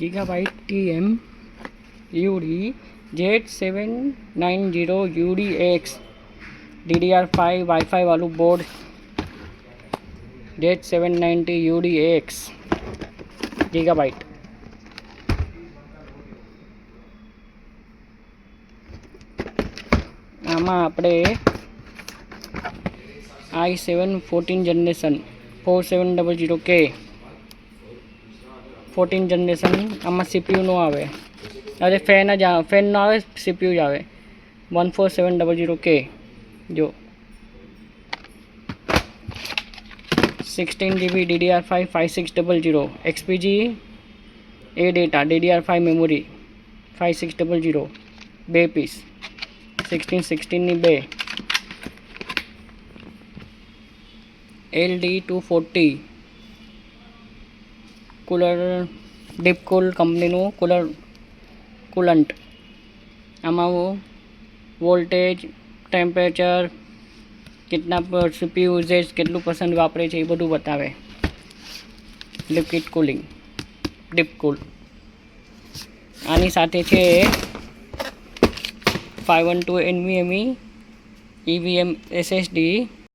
Gigabyte TM UD Z790 UDX DDR5 wifi वालू board Z790 UDX gigabyte. આમાં આપણે i7 14 generation 4700K 14 generation. આમાં CPU નો આવે, અરે ફેન નો આવે, CPU જ આવે 14700K। જો 16GB DDR5 5600 XPG A data DDR5 memory 5600 બે પીસ 16 ની બે। LD240 કુલર ડીપકૂલ કંપનીનું કુલન્ટ। આમાં વોલ્ટેજ, ટેમ્પરેચર, કેટલા CPU યુઝેજ, કેટલું પર્સન્ટ વાપરે છે એ બધું બતાવે। Liquid cooling Deepcool. આની સાથે છે 512 NVMe EVM SSD